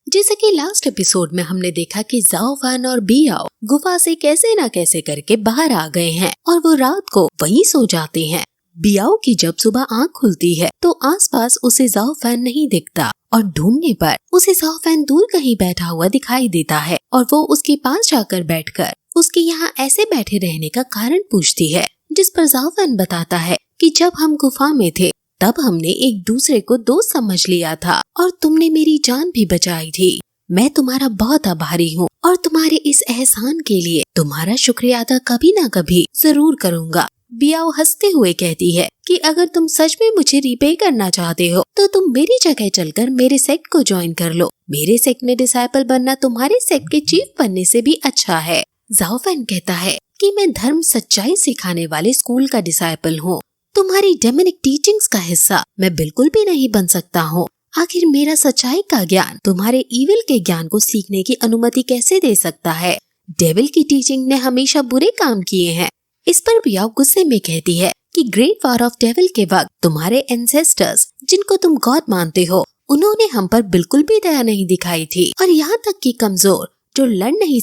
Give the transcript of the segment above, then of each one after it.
जैसे कि last episode में हमने देखा कि जाओ फैन और बियाओ गुफा से कैसे न कैसे करके बाहर आ गए हैं और वो रात को वहीं सो जाते हैं। बियाओ की जब सुबह आँख खुलती है तो आसपास उसे जाओ फैन नहीं दिखता और ढूंढने पर उसे जाओ फैन दूर कहीं बैठा हुआ दिखाई देता है और वो उसके पास जाकर बैठकर उसके यहाँ ऐसे बैठे रहने का कारण पूछती है, जिस पर जाओ फैन बताता है कि जब हम गुफा में थे तब हमने एक दूसरे को दोस्त समझ लिया था और तुमने मेरी जान भी बचाई थी। मैं तुम्हारा बहुत आभारी हूँ और तुम्हारे इस एहसान के लिए तुम्हारा शुक्रिया अदा कभी ना कभी जरूर करूँगा। बियाओ हंसते हुए कहती है कि अगर तुम सच में मुझे रिपे करना चाहते हो तो तुम मेरी जगह चलकर मेरे सेक्ट को ज्वाइन कर लो। मेरे सेक्ट में डिसाइपल बनना तुम्हारे सेक्ट के चीफ बनने से भी अच्छा है। जाओ फैन कहता है कि मैं धर्म सच्चाई सिखाने वाले स्कूल का डिसाइपल हूँ। तुम्हारी डेमोनिक टीचिंग्स का हिस्सा मैं बिल्कुल भी नहीं बन सकता हूँ। आखिर मेरा सच्चाई का ज्ञान तुम्हारे इविल के ज्ञान को सीखने की अनुमति कैसे दे सकता है? डेविल की टीचिंग ने हमेशा बुरे काम किए हैं। इस पर बियाओ गुस्से में कहती है कि ग्रेट वॉर ऑफ डेविल के वक्त तुम्हारे एंसेस्टर्स जिनको तुम गॉड मानते हो उन्होंने हम पर बिल्कुल भी दया नहीं दिखाई थी और यहाँ तक कि कमजोर जो लड़ नहीं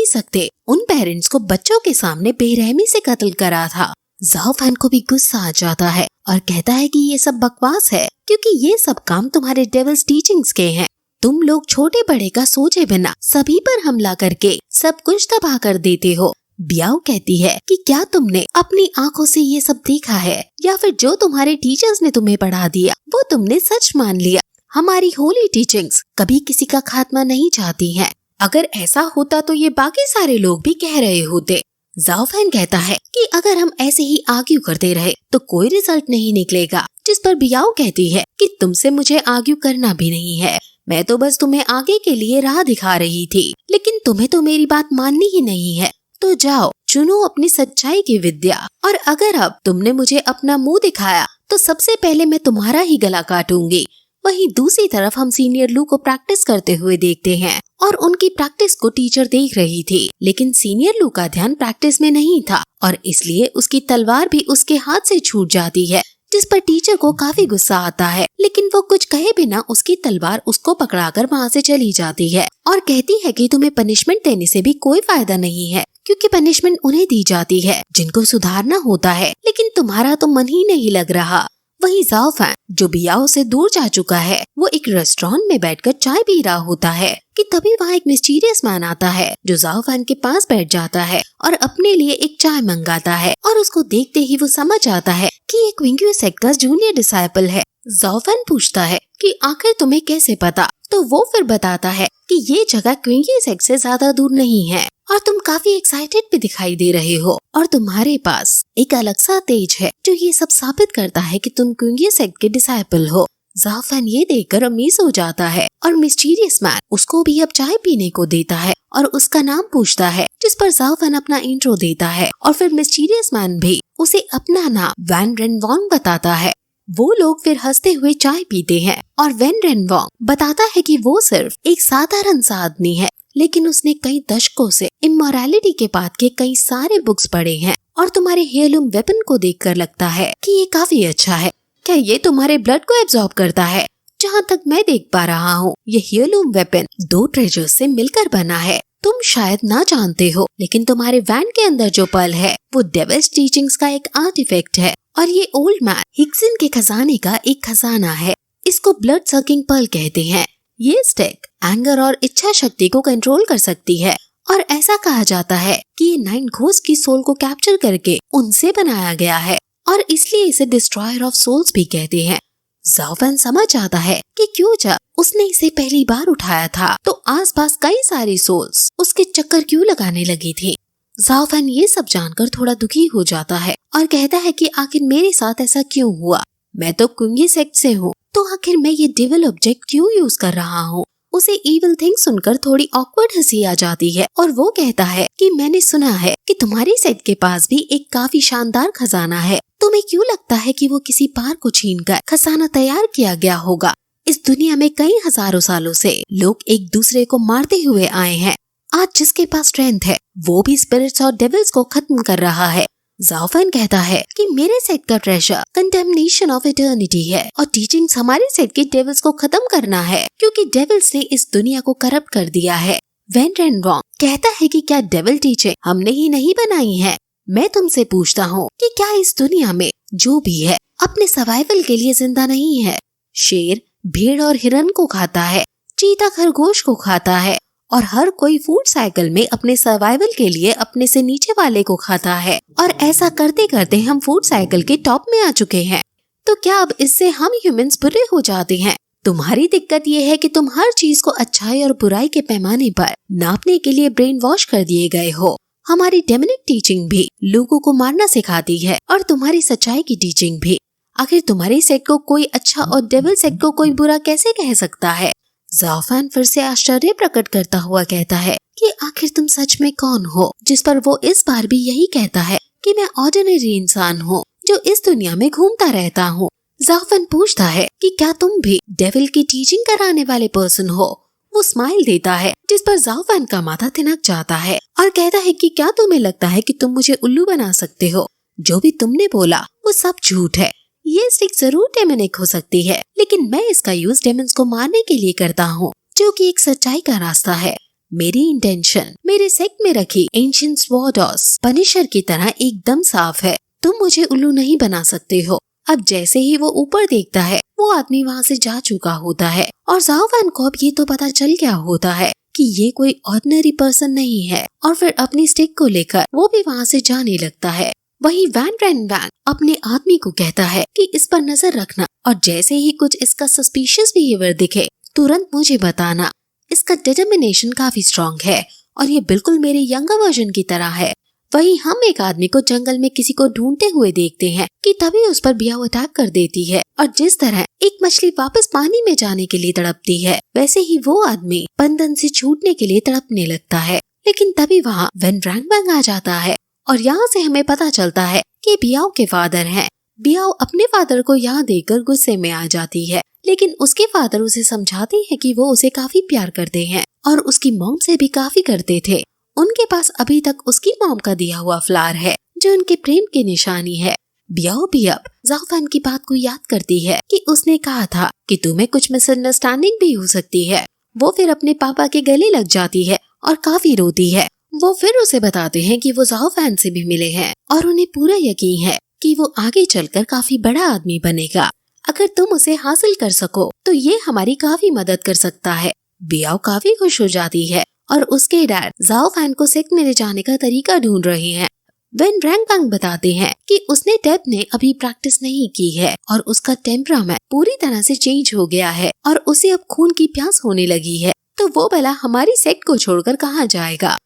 सकते उन पेरेंट्स को बच्चों के सामने बेरहमी से कत्ल करा था। जाओ फैन को भी गुस्सा आ जाता है और कहता है कि ये सब बकवास है क्योंकि ये सब काम तुम्हारे डेविल्स टीचिंग्स के हैं। तुम लोग छोटे बड़े का सोचे बिना सभी पर हमला करके सब कुछ तबाह कर देते हो। बियाओ कहती है कि क्या तुमने अपनी आंखों से ये सब देखा है या फिर जो तुम्हारे टीचर्स ने तुम्हें पढ़ा दिया वो तुमने सच मान लिया? हमारी होली टीचिंग्स कभी किसी का खात्मा नहीं चाहती हैं। अगर ऐसा होता तो ये बाकी सारे लोग भी कह रहे होते। जाओ फैन कहता है कि अगर हम ऐसे ही आर्ग्यू करते रहे तो कोई रिजल्ट नहीं निकलेगा, जिस पर बियाओ कहती है कि तुमसे मुझे आर्ग्यू करना भी नहीं है। मैं तो बस तुम्हें आगे के लिए राह दिखा रही थी, लेकिन तुम्हें तो मेरी बात माननी ही नहीं है। तो जाओ चुनो अपनी सच्चाई की विद्या और अगर अब तुमने मुझे अपना मुंह दिखाया तो सबसे पहले मैं तुम्हारा ही गला काटूंगी। वहीं दूसरी तरफ हम सीनियर लू को प्रैक्टिस करते हुए देखते हैं और उनकी प्रैक्टिस को टीचर देख रही थी, लेकिन सीनियर लू का ध्यान प्रैक्टिस में नहीं था और इसलिए उसकी तलवार भी उसके हाथ से छूट जाती है, जिस पर टीचर को काफी गुस्सा आता है। लेकिन वो कुछ कहे बिना उसकी तलवार उसको पकड़ाकर वहाँ से चली जाती है और कहती है कि तुम्हें पनिशमेंट देने से भी कोई फायदा नहीं है क्योंकि पनिशमेंट उन्हें दी जाती है जिनको सुधारना होता है, लेकिन तुम्हारा तो मन ही नहीं लग रहा। वहीं जाओ फैन जो बियाओ से दूर जा चुका है वो एक रेस्टोरेंट में बैठकर चाय पी रहा होता है कि तभी वहाँ एक मिस्टीरियस मैन आता है जो जाओ फैन के पास बैठ जाता है और अपने लिए एक चाय मंगाता है और उसको देखते ही वो समझ आता है कि ये क्विंगी सेक्ट का जूनियर डिसाइपल है। जाओ फैन पूछता है कि आखिर तुम्हें कैसे पता? तो वो फिर बताता है कि ये जगह क्विंगी सेक्ट से ज्यादा दूर नहीं है और तुम काफी एक्साइटेड भी दिखाई दे रहे हो और तुम्हारे पास एक अलग सा तेज है जो ये सब साबित करता है कि तुम क्विंगी सेक्ट के डिसाइपल हो। जाओ फैन ये देखकर अमीज हो जाता है और मिस्टीरियस मैन उसको भी अब चाय पीने को देता है और उसका नाम पूछता है, जिस पर जाओ फैन अपना इंट्रो देता है और फिर मिस्टीरियस मैन भी उसे अपना नाम वैन रेनवॉन्ग बताता है। वो लोग फिर हंसते हुए चाय पीते हैं और वैन रेनवॉन्ग बताता है कि वो सिर्फ एक साधारण सा आदमी है, लेकिन उसने कई दशकों से इमोरालिटी के पाठ के कई सारे बुक्स पढ़े हैं और तुम्हारे हेयरलूम वेपन को देखकर लगता है कि ये काफी अच्छा है। क्या ये तुम्हारे ब्लड को एब्जॉर्ब करता है? जहाँ तक मैं देख पा रहा हूँ ये हेयरलूम वेपन 2 ट्रेजर्स से मिलकर बना है। तुम शायद ना जानते हो, लेकिन तुम्हारे वैन के अंदर जो पर्ल है वो डेविल्स टीचिंग्स का एक आर्टिफैक्ट है और ये ओल्ड मैन हिक्सन के खजाने का एक खजाना है। इसको ब्लड सकिंग पर्ल कहते हैं। ये स्टिक एंगर और इच्छा शक्ति को कंट्रोल कर सकती है और ऐसा कहा जाता है कि ये 9 घोस्ट की सोल को कैप्चर करके उनसे बनाया गया है और इसलिए इसे डिस्ट्रॉयर ऑफ सोल्स भी कहते हैं। जाओ फैन समझ आता है कि क्यों जब उसने इसे पहली बार उठाया था तो आसपास कई सारी सोल्स उसके चक्कर क्यों लगाने लगी थी। जाओ फैन ये सब जानकर थोड़ा दुखी हो जाता है और कहता है कि आखिर मेरे साथ ऐसा क्यों हुआ? मैं तो क्विंगी सेक्ट से हूँ, तो आखिर मैं ये डेविल ऑब्जेक्ट क्यों यूज कर रहा हूँ? उसे इविल थिंग सुनकर थोड़ी ऑकवर्ड हंसी आ जाती है और वो कहता है कि मैंने सुना है कि तुम्हारी सेक्ट के पास भी एक काफी शानदार खजाना है। तुम्हें क्यों लगता है कि वो किसी पार को छीनकर खजाना तैयार किया गया होगा? इस दुनिया में कई हजारों सालों से लोग एक दूसरे को मारते हुए आए हैं। आज जिसके पास स्ट्रेंथ है वो भी स्पिरिट्स और डेविल्स को खत्म कर रहा है। ज़ाओफान कहता है कि मेरे सेट का ट्रेजर कंटेमिनेशन ऑफ इटर्निटी है और टीचिंग्स हमारे सेट के डेविल्स को खत्म करना है, क्योंकि डेविल्स ने इस दुनिया को करप्ट कर दिया है। वेन रेनरॉन्ग कहता है कि क्या डेविल टीचिंग हमने ही नहीं बनाई है। मैं तुमसे पूछता हूँ कि क्या इस दुनिया में जो भी है अपने सर्वाइवल के लिए जिंदा नहीं है। शेर भेड़ और हिरन को खाता है, चीता खरगोश को खाता है और हर कोई फूड साइकिल में अपने सर्वाइवल के लिए अपने से नीचे वाले को खाता है, और ऐसा करते करते हम फूड साइकिल के टॉप में आ चुके हैं। तो क्या अब इससे हम ह्यूमंस बुरे हो जाते हैं? तुम्हारी दिक्कत ये है कि तुम हर चीज को अच्छाई और बुराई के पैमाने पर नापने के लिए ब्रेन वॉश कर दिए गए हो। हमारी डेमोनिक टीचिंग भी लोगों को मारना सिखाती है और तुम्हारी सच्चाई की टीचिंग भी। आखिर तुम्हारे सेट को कोई अच्छा और डेविल सेट को कोई बुरा कैसे कह सकता है? ज़ाओफान फिर से आश्चर्य प्रकट करता हुआ कहता है कि आखिर तुम सच में कौन हो? जिस पर वो इस बार भी यही कहता है कि मैं ऑर्डिनरी इंसान हूँ जो इस दुनिया में घूमता रहता हूँ। ज़ाओफान पूछता है कि क्या तुम भी डेविल की टीचिंग कराने वाले पर्सन हो? वो स्माइल देता है, जिस पर ज़ाओफान का माथा तिनक जाता है और कहता है कि क्या तुम्हें लगता है कि तुम मुझे उल्लू बना सकते हो? जो भी तुमने बोला वो सब झूठ है। ये स्टिक जरूर डेमोनिक हो सकती है, लेकिन मैं इसका यूज डेमन्स को मारने के लिए करता हूँ, जो कि एक सच्चाई का रास्ता है। मेरी इंटेंशन मेरे सेक्ट में रखी एंशिएंट स्वॉर्ड्स पनिशर की तरह एकदम साफ है। तुम मुझे उल्लू नहीं बना सकते हो। अब जैसे ही वो ऊपर देखता है, वो आदमी वहाँ से जा चुका होता है और ज़ाओफान को अब ये तो पता चल गया होता है कि ये कोई ऑर्डिनरी पर्सन नहीं है, और फिर अपनी स्टिक को लेकर वो भी वहाँ से जाने लगता है। वहीं वैन रेनवैन अपने आदमी को कहता है कि इस पर नजर रखना, और जैसे ही कुछ इसका सस्पिशियस बिहेवियर दिखे तुरंत मुझे बताना। इसका डिटर्मिनेशन काफी स्ट्रॉन्ग है और ये बिल्कुल मेरे यंगर वर्जन की तरह है। वहीं हम एक आदमी को जंगल में किसी को ढूंढते हुए देखते हैं कि तभी उस पर बियाव अटैक कर देती है, और जिस तरह एक मछली वापस पानी में जाने के लिए तड़पती है, वैसे ही वो आदमी बंधन से छूटने के लिए तड़पने लगता है। लेकिन तभी वहाँ वेन रैंगबैंग आ जाता है और यहाँ से हमें पता चलता है कि बियाव के फादर हैं। बियाव अपने फादर को यहाँ देखकर गुस्से में आ जाती है, लेकिन उसके फादर उसे समझाते हैं कि वो उसे काफी प्यार करते हैं और उसकी मॉम से भी काफी करते थे। उनके पास अभी तक उसकी मॉम का दिया हुआ फ्लावर है जो उनके प्रेम की निशानी है। बियाओ भी अब ज़ाओफान की बात को याद करती है कि उसने कहा था कि तुम्हें कुछ मिसअंडरस्टैंडिंग भी हो सकती है। वो फिर अपने पापा के गले लग जाती है और काफी रोती है। वो फिर उसे बताते हैं कि वो ज़ाओफान से भी मिले हैं और उन्हें पूरा यकीन है कि वो आगे चलकर काफी बड़ा आदमी बनेगा। अगर तुम उसे हासिल कर सको तो ये हमारी काफी मदद कर सकता है। बियाओ काफी खुश हो जाती है और उसके डैड ज़ाओफान को सेक्ट में ले जाने का तरीका ढूंढ रहे हैं। वेन रैंगबैंग बताते हैं कि उसने डेब ने अभी प्रैक्टिस नहीं की है और उसका टेम्परामेंट पूरी तरह से चेंज हो गया है और उसे अब खून की प्यास होने लगी है, तो वो भला हमारी सेक्ट को छोड़कर कहाँ जाएगा।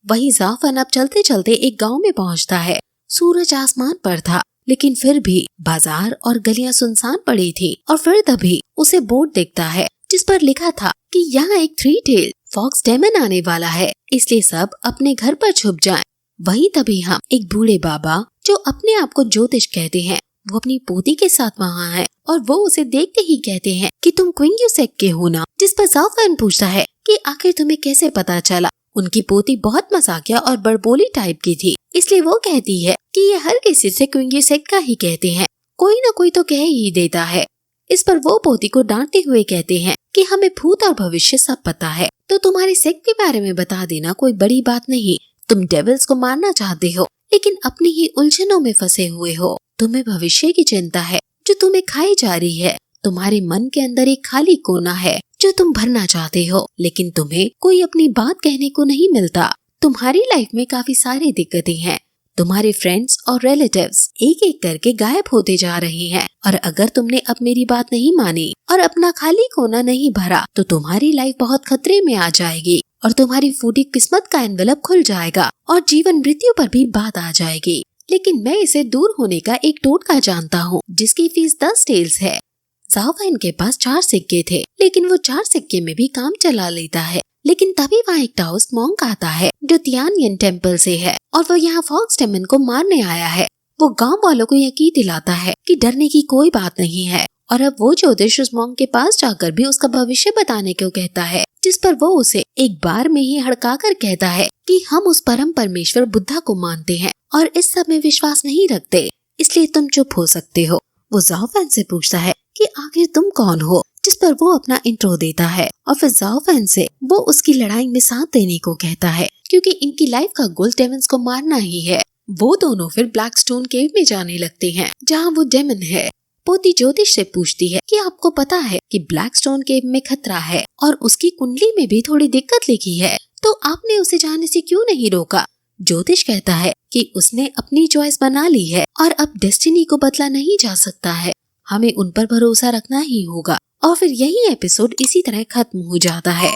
वहीं ज़ाओफान अब चलते चलते एक गांव में पहुंचता है। सूरज आसमान पर था, लेकिन फिर भी बाजार और गलियां सुनसान पड़ी थी, और फिर तभी उसे बोर्ड दिखता है जिस पर लिखा था कि यहाँ एक 3 टेल फॉक्स डेमन आने वाला है, इसलिए सब अपने घर पर छुप जाएं। वहीं तभी हम एक बूढ़े बाबा जो अपने आप को ज्योतिष कहते हैं, वो अपनी पोती के साथ वहाँ है और वो उसे देखते ही कहते हैं कि तुम क्विंग्यू सेक्ट के हो ना। जिस पर ज़ाओफान पूछता है कि आखिर तुम्हें कैसे पता चला। उनकी पोती बहुत मजाकिया और बड़बोली टाइप की थी, इसलिए वो कहती है कि ये हर किसी से क्विंग्यू सेक्ट का ही कहते हैं, कोई न कोई तो कह ही देता है। इस पर वो पोती को डांटते हुए कहते हैं कि हमें भूत और भविष्य सब पता है, तो तुम्हारे सेक्ट के बारे में बता देना कोई बड़ी बात नहीं। तुम डेविल्स को मारना चाहते हो, लेकिन अपनी ही उलझनों में फंसे हुए हो। तुम्हें भविष्य की चिंता है जो तुम्हें खाई जा रही है। तुम्हारे मन के अंदर एक खाली कोना है जो तुम भरना चाहते हो, लेकिन तुम्हें कोई अपनी बात कहने को नहीं मिलता। तुम्हारी लाइफ में काफी सारी दिक्कतें हैं। तुम्हारे फ्रेंड्स और रिलेटिव्स एक एक करके गायब होते जा रहे हैं, और अगर तुमने अब मेरी बात नहीं मानी और अपना खाली कोना नहीं भरा तो तुम्हारी लाइफ बहुत खतरे में आ जाएगी और तुम्हारी फूटी किस्मत का एनवेलप खुल जाएगा और जीवन मृत्यु पर भी बात आ जाएगी। लेकिन मैं इसे दूर होने का एक टोटका जानता हूँ जिसकी फीस 10 टेल्स है। ज़ाओफान के पास 4 सिक्के थे, लेकिन वो 4 सिक्के में भी काम चला लेता है। लेकिन तभी वहाँ एक टाओस्ट मॉन्क आता है जो तियानयन टेम्पल से है और वो यहाँ फॉक्स डेमन को मारने आया है। वो गांव वालों को यकीन दिलाता है कि डरने की कोई बात नहीं है और अब वो ज्योतिष उस मॉन्क के पास जाकर भी उसका भविष्य बताने को कहता है, जिस पर वो उसे एक बार में ही हड़काकर कहता है कि हम उस परम परमेश्वर बुद्धा को मानते हैं और इस सब में विश्वास नहीं रखते, इसलिए तुम चुप हो सकते हो। वो जाओ फैन से पूछता है कि आखिर तुम कौन हो, जिस पर वो अपना इंट्रो देता है और फिर जाओ फैन से वो उसकी लड़ाई में साथ देने को कहता है, क्योंकि इनकी लाइफ का गोल डेमन्स को मारना ही है। वो दोनों फिर ब्लैक स्टोन केव में जाने लगते हैं जहाँ वो डेमन है। पोती ज्योतिष से पूछती है कि आपको पता है कि ब्लैक स्टोन केव में खतरा है और उसकी कुंडली में भी थोड़ी दिक्कत लिखी है, तो आपने उसे जाने से क्यों नहीं रोका। ज्योतिष कहता है कि उसने अपनी चॉइस बना ली है और अब डेस्टिनी को बदला नहीं जा सकता है, हमें उन पर भरोसा रखना ही होगा। और फिर यही एपिसोड इसी तरह खत्म हो जाता है।